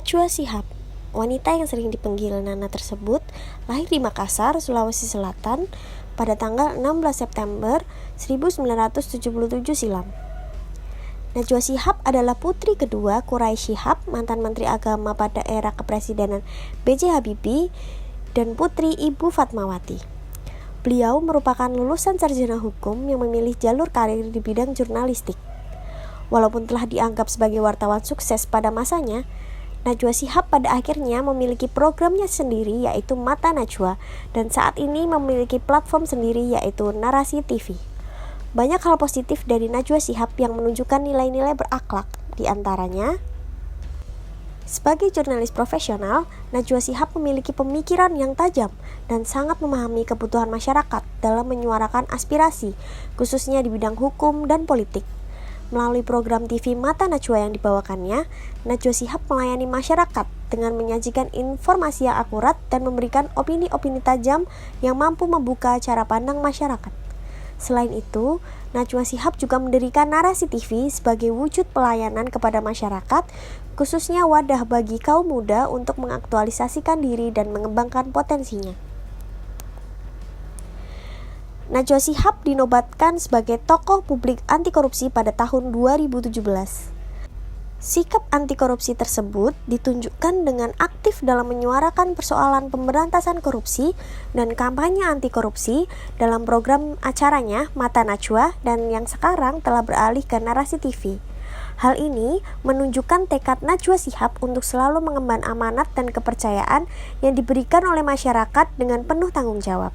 Najwa Shihab, wanita yang sering dipanggil Nana tersebut, lahir di Makassar, Sulawesi Selatan pada tanggal 16 September 1977 silam. Najwa Shihab adalah putri kedua Quraisy Shihab, mantan Menteri Agama pada era kepresidenan B.J. Habibie, dan putri Ibu Fatmawati. Beliau merupakan lulusan sarjana hukum yang memilih jalur karir di bidang jurnalistik. Walaupun telah dianggap sebagai wartawan sukses pada masanya, Najwa Shihab pada akhirnya memiliki programnya sendiri yaitu Mata Najwa, dan saat ini memiliki platform sendiri yaitu Narasi TV. Banyak hal positif dari Najwa Shihab yang menunjukkan nilai-nilai berakhlak, diantaranya sebagai jurnalis profesional, Najwa Shihab memiliki pemikiran yang tajam dan sangat memahami kebutuhan masyarakat dalam menyuarakan aspirasi, khususnya di bidang hukum dan politik. Melalui program TV Mata Najwa yang dibawakannya, Najwa Shihab melayani masyarakat dengan menyajikan informasi yang akurat dan memberikan opini-opini tajam yang mampu membuka cara pandang masyarakat. Selain itu, Najwa Shihab juga mendirikan Narasi TV sebagai wujud pelayanan kepada masyarakat, khususnya wadah bagi kaum muda untuk mengaktualisasikan diri dan mengembangkan potensinya. Najwa Shihab dinobatkan sebagai tokoh publik anti korupsi pada tahun 2017. Sikap anti korupsi tersebut ditunjukkan dengan aktif dalam menyuarakan persoalan pemberantasan korupsi dan kampanye anti korupsi dalam program acaranya Mata Najwa dan yang sekarang telah beralih ke Narasi TV. Hal ini menunjukkan tekad Najwa Shihab untuk selalu mengemban amanat dan kepercayaan yang diberikan oleh masyarakat dengan penuh tanggung jawab.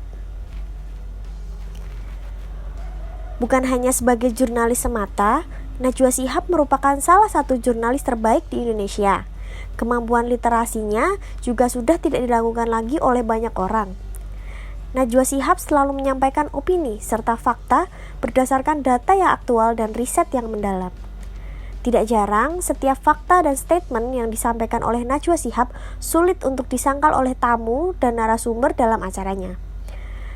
Bukan hanya sebagai jurnalis semata, Najwa Shihab merupakan salah satu jurnalis terbaik di Indonesia. Kemampuan literasinya juga sudah tidak diragukan lagi oleh banyak orang. Najwa Shihab selalu menyampaikan opini serta fakta berdasarkan data yang aktual dan riset yang mendalam. Tidak jarang, setiap fakta dan statement yang disampaikan oleh Najwa Shihab sulit untuk disangkal oleh tamu dan narasumber dalam acaranya.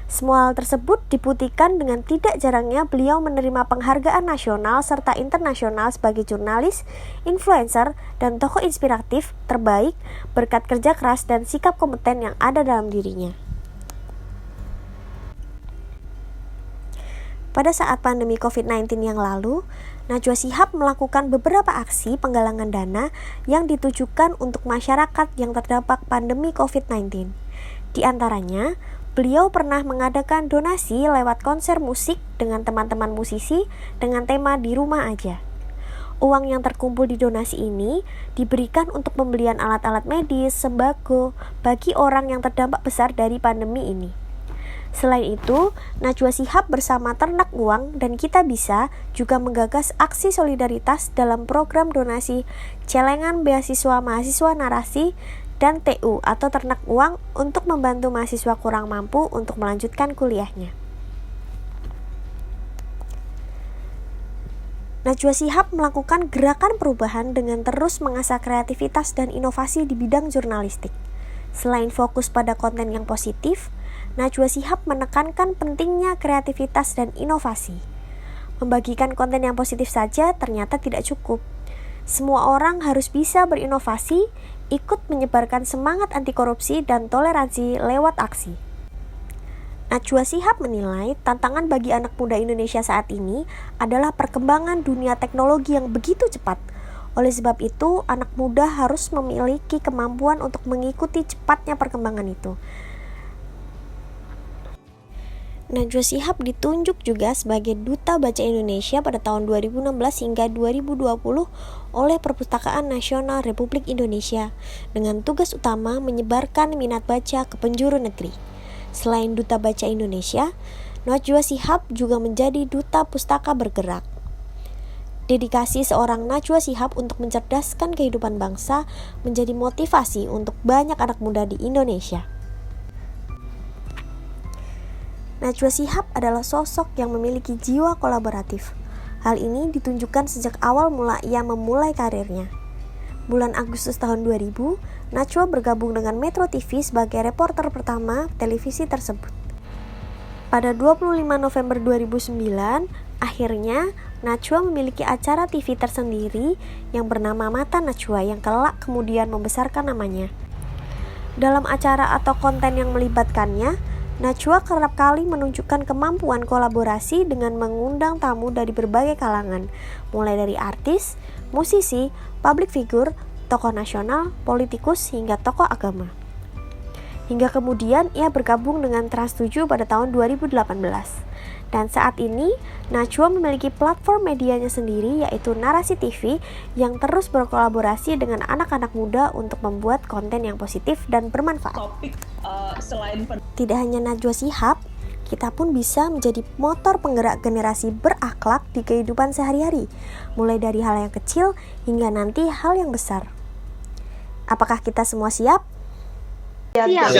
Semua hal tersebut dibuktikan dengan tidak jarangnya beliau menerima penghargaan nasional serta internasional sebagai jurnalis, influencer, dan tokoh inspiratif terbaik berkat kerja keras dan sikap kompeten yang ada dalam dirinya. Pada saat pandemi COVID-19 yang lalu, Najwa Shihab melakukan beberapa aksi penggalangan dana yang ditujukan untuk masyarakat yang terdampak pandemi COVID-19. Di antaranya, beliau pernah mengadakan donasi lewat konser musik dengan teman-teman musisi dengan tema di rumah aja. Uang yang terkumpul di donasi ini diberikan untuk pembelian alat-alat medis, sembako bagi orang yang terdampak besar dari pandemi ini. Selain itu, Najwa Shihab bersama Ternak Uang dan Kita Bisa juga menggagas aksi solidaritas dalam program donasi celengan beasiswa mahasiswa narasi dan TU atau Ternak Uang untuk membantu mahasiswa kurang mampu untuk melanjutkan kuliahnya. Najwa Shihab melakukan gerakan perubahan dengan terus mengasah kreativitas dan inovasi di bidang jurnalistik. Selain fokus pada konten yang positif, Najwa Shihab menekankan pentingnya kreativitas dan inovasi. Membagikan konten yang positif saja ternyata tidak cukup. Semua orang harus bisa berinovasi, ikut menyebarkan semangat anti korupsi dan toleransi lewat aksi. Najwa Shihab menilai tantangan bagi anak muda Indonesia saat ini adalah perkembangan dunia teknologi yang begitu cepat. Oleh sebab itu, anak muda harus memiliki kemampuan untuk mengikuti cepatnya perkembangan itu. Najwa Shihab ditunjuk juga sebagai Duta Baca Indonesia pada tahun 2016 hingga 2020 oleh Perpustakaan Nasional Republik Indonesia dengan tugas utama menyebarkan minat baca ke penjuru negeri. Selain Duta Baca Indonesia, Najwa Shihab juga menjadi Duta Pustaka Bergerak. Dedikasi seorang Najwa Shihab untuk mencerdaskan kehidupan bangsa menjadi motivasi untuk banyak anak muda di Indonesia. Najwa Shihab adalah sosok yang memiliki jiwa kolaboratif. Hal ini ditunjukkan sejak awal mula ia memulai karirnya. Bulan Agustus tahun 2000, Najwa bergabung dengan Metro TV sebagai reporter pertama televisi tersebut. Pada 25 November 2009, akhirnya Najwa memiliki acara TV tersendiri yang bernama Mata Najwa yang kelak kemudian membesarkan namanya. Dalam acara atau konten yang melibatkannya, Najwa kerap kali menunjukkan kemampuan kolaborasi dengan mengundang tamu dari berbagai kalangan, mulai dari artis, musisi, public figure, tokoh nasional, politikus, hingga tokoh agama. Hingga kemudian ia bergabung dengan Trans 7 pada tahun 2018. Dan saat ini, Najwa memiliki platform medianya sendiri yaitu Narasi TV yang terus berkolaborasi dengan anak-anak muda untuk membuat konten yang positif dan bermanfaat. Tidak hanya Najwa Shihab, kita pun bisa menjadi motor penggerak generasi berakhlak di kehidupan sehari-hari, mulai dari hal yang kecil hingga nanti hal yang besar. Apakah kita semua siap? Siap.